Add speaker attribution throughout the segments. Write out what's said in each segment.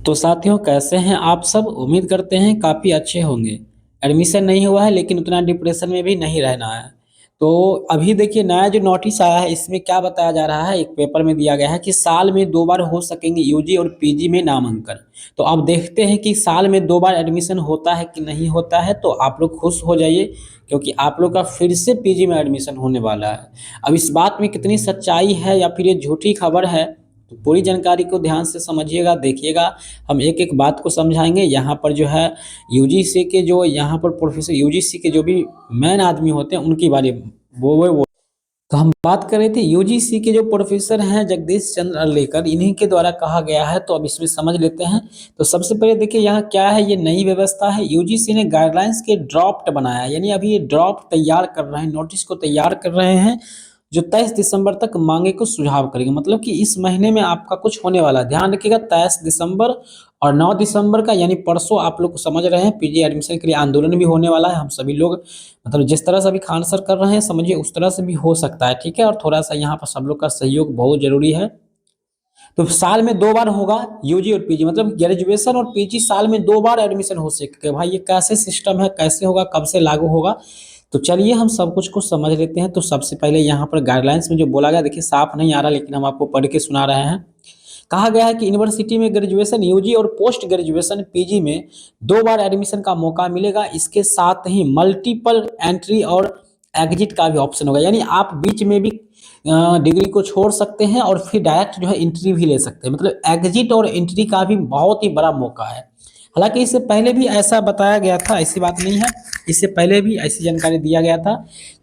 Speaker 1: तो साथियों, कैसे हैं आप सब? उम्मीद करते हैं काफ़ी अच्छे होंगे। एडमिशन नहीं हुआ है लेकिन उतना डिप्रेशन में भी नहीं रहना है। तो अभी देखिए, नया जो नोटिस आया है इसमें क्या बताया जा रहा है, एक पेपर में दिया गया है कि साल में 2 बार हो सकेंगे यूजी और पीजी में नामांकन। तो अब देखते हैं कि साल में 2 बार एडमिशन होता है कि नहीं होता है। तो आप लोग खुश हो जाइए, क्योंकि आप लोग का फिर से पीजी में एडमिशन होने वाला है। अब इस बात में कितनी सच्चाई है या फिर ये झूठी खबर है, तो पूरी जानकारी को ध्यान से समझिएगा, देखिएगा। हम एक-एक बात को समझाएँगे। यहाँ पर जो है यूजीसी के जो यहाँ पर प्रोफेसर, यूजीसी के जो भी मेन आदमी होते हैं उनके बारे में वो तो हम बात कर रहे थे यूजीसी के जो प्रोफेसर हैं जगदीश चंद्र अर्लेकर, इन्हीं के द्वारा कहा गया है। तो अब इसमें समझ लेते हैं। तो सबसे पहले देखिए यहाँ क्या है, ये नई व्यवस्था है। यूजीसी ने गाइडलाइंस के ड्राफ्ट बनाया है, यानी अभी ये ड्राफ्ट तैयार कर रहे हैं, नोटिस को तैयार कर रहे हैं, जो 23 दिसंबर तक मांगे को सुझाव करेंगे। मतलब कि इस महीने में आपका कुछ होने वाला है। ध्यान रखिएगा, 23 दिसंबर और 9 दिसंबर का, यानी परसों आप लोग समझ रहे हैं पीजी एडमिशन के लिए आंदोलन भी होने वाला है। हम सभी लोग मतलब जिस तरह से अभी खान सर कर रहे हैं, समझिए उस तरह से भी हो सकता है, ठीक है। और थोड़ा सा यहाँ पर सब लोग का सहयोग बहुत जरूरी है। तो साल में 2 बार होगा यूजी और पीजी, मतलब ग्रेजुएशन और पीजी साल में 2 बार एडमिशन हो सके। भाई ये कैसे सिस्टम है, कैसे होगा, कब से लागू होगा? तो चलिए हम सब कुछ को समझ लेते हैं। तो सबसे पहले यहाँ पर गाइडलाइंस में जो बोला गया, देखिए साफ नहीं आ रहा लेकिन हम आपको पढ़ के सुना रहे हैं। कहा गया है कि यूनिवर्सिटी में ग्रेजुएशन यूजी और पोस्ट ग्रेजुएशन पीजी में 2 बार एडमिशन का मौका मिलेगा। इसके साथ ही मल्टीपल एंट्री और एग्जिट का भी ऑप्शन होगा, यानी आप बीच में भी डिग्री को छोड़ सकते हैं और फिर डायरेक्ट जो है एंट्री भी ले सकते हैं। मतलब एग्जिट और एंट्री का भी बहुत ही बड़ा मौका है। हालांकि इससे पहले भी ऐसा बताया गया था, ऐसी बात नहीं है। इससे पहले भी ऐसी जानकारी दिया गया था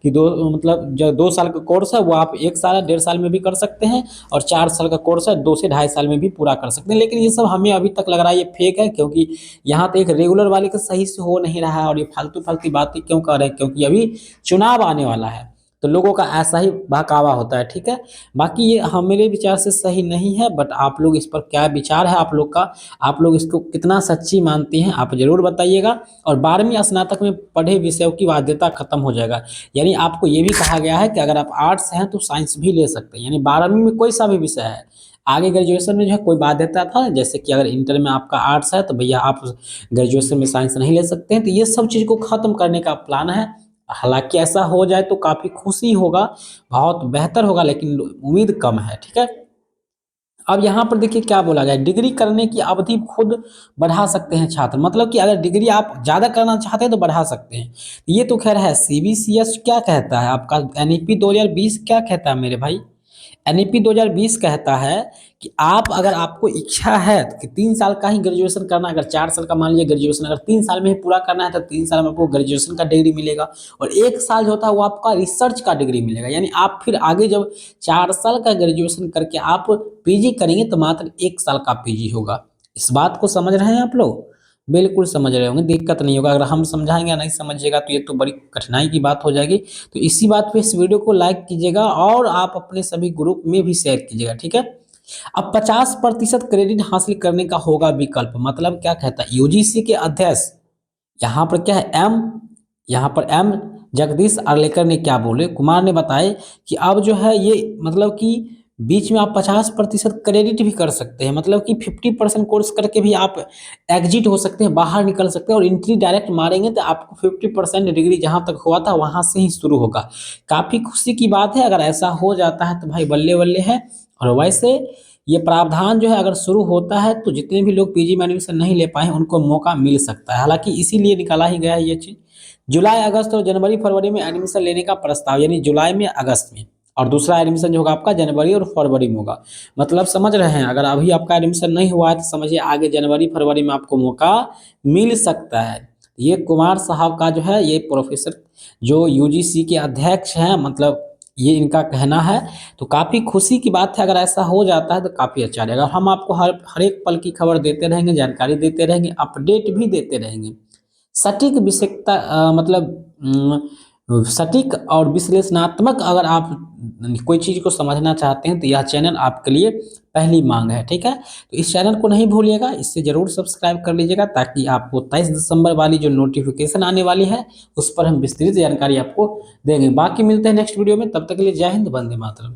Speaker 1: कि मतलब जो 2 साल का कोर्स है वो आप 1 साल 1.5 साल में भी कर सकते हैं, और 4 साल का कोर्स है 2 से ढाई साल में भी पूरा कर सकते हैं। लेकिन ये सब हमें अभी तक लग रहा है ये फेक है, क्योंकि यहाँ तो एक रेगुलर वाले का सही से हो नहीं रहा है। और ये फालतू फालतू बातें क्यों कर रहे हैं, क्योंकि अभी चुनाव आने वाला है, तो लोगों का ऐसा ही बहकावा होता है, ठीक है। बाकी ये मेरे विचार से सही नहीं है, बट आप लोग इस पर क्या विचार है आप लोग का, आप लोग इसको कितना सच्ची मानती हैं आप जरूर बताइएगा। और 12वीं स्नातक में पढ़े विषयों की बाध्यता खत्म हो जाएगा। यानी आपको ये भी कहा गया है कि अगर आप आर्ट्स हैं तो साइंस भी ले सकते हैं, यानी 12वीं में कोई सा भी विषय है। आगे ग्रेजुएशन में जो है कोई बाध्यता था, जैसे कि अगर इंटर में आपका आर्ट्स है तो भैया आप ग्रेजुएशन में साइंस नहीं ले सकते हैं। तो ये सब चीज़ को खत्म करने का प्लान है। हालाँकि ऐसा हो जाए तो काफ़ी खुशी होगा, बहुत बेहतर होगा, लेकिन उम्मीद कम है, ठीक है। अब यहाँ पर देखिए क्या बोला गया है, डिग्री करने की अवधि खुद बढ़ा सकते हैं छात्र। मतलब कि अगर डिग्री आप ज़्यादा करना चाहते हैं तो बढ़ा सकते हैं। ये तो खैर है, सीबीसीएस क्या कहता है, आपका एनईपी 2020 क्या कहता है मेरे भाई? एनईपी 2020 कहता है कि आप अगर आपको इच्छा है कि 3 साल का ही ग्रेजुएशन करना, अगर 4 साल का मान लीजिए ग्रेजुएशन अगर 3 साल में ही पूरा करना है, तो 3 साल में आपको ग्रेजुएशन का डिग्री मिलेगा। और 1 साल जो होता है वो आपका रिसर्च का डिग्री मिलेगा। यानी आप फिर आगे जब 4 साल का ग्रेजुएशन करके आप पीजी करेंगे तो मात्र 1 साल का पीजी होगा। इस बात को समझ रहे हैं आप लोग? बिल्कुल समझ रहे होंगे, दिक्कत नहीं होगा। अगर हम समझाएँगे या नहीं समझिएगा तो ये तो बड़ी कठिनाई की बात हो जाएगी। तो इसी बात पे इस वीडियो को लाइक कीजिएगा और आप अपने सभी ग्रुप में भी शेयर कीजिएगा, ठीक है। अब 50% क्रेडिट हासिल करने का होगा विकल्प। मतलब क्या कहता है यूजीसी के अध्यक्ष, यहाँ पर क्या है यहाँ पर एम जगदीश अर्लेकर ने क्या बोले, कुमार ने बताया कि अब जो है ये मतलब कि बीच में आप 50% क्रेडिट भी कर सकते हैं। मतलब कि 50% कोर्स करके भी आप एग्जिट हो सकते हैं, बाहर निकल सकते हैं, और एंट्री डायरेक्ट मारेंगे तो आपको 50% डिग्री जहाँ तक हुआ था वहाँ से ही शुरू होगा। काफ़ी खुशी की बात है, अगर ऐसा हो जाता है तो भाई बल्ले बल्ले है। और वैसे ये प्रावधान जो है अगर शुरू होता है तो जितने भी लोग पीजी में एडमिशन नहीं ले पाए उनको मौका मिल सकता है। हालांकि इसीलिए निकाला ही गया है ये चीज़। जुलाई अगस्त और जनवरी फरवरी में एडमिशन लेने का प्रस्ताव, यानी जुलाई में अगस्त में, और दूसरा एडमिशन जो होगा आपका जनवरी और फरवरी में होगा। मतलब समझ रहे हैं, अगर अभी आपका एडमिशन नहीं हुआ है तो समझिए आगे जनवरी फरवरी में आपको मौका मिल सकता है। ये कुमार साहब का जो है, ये प्रोफेसर जो यूजीसी के अध्यक्ष हैं, मतलब ये इनका कहना है। तो काफ़ी खुशी की बात है, अगर ऐसा हो जाता है तो काफ़ी अच्छा रहेगा। हम आपको हर एक पल की खबर देते रहेंगे, जानकारी देते रहेंगे, अपडेट भी देते रहेंगे। सटीक विषयकता सटीक और विश्लेषणात्मक अगर आप कोई चीज़ को समझना चाहते हैं तो यह चैनल आपके लिए पहली मांग है, ठीक है। तो इस चैनल को नहीं भूलिएगा, इससे ज़रूर सब्सक्राइब कर लीजिएगा, ताकि आपको 23 दिसंबर वाली जो नोटिफिकेशन आने वाली है उस पर हम विस्तृत जानकारी आपको देंगे। बाकी मिलते हैं नेक्स्ट वीडियो में, तब तक के लिए जय हिंद, वंदे मातरम।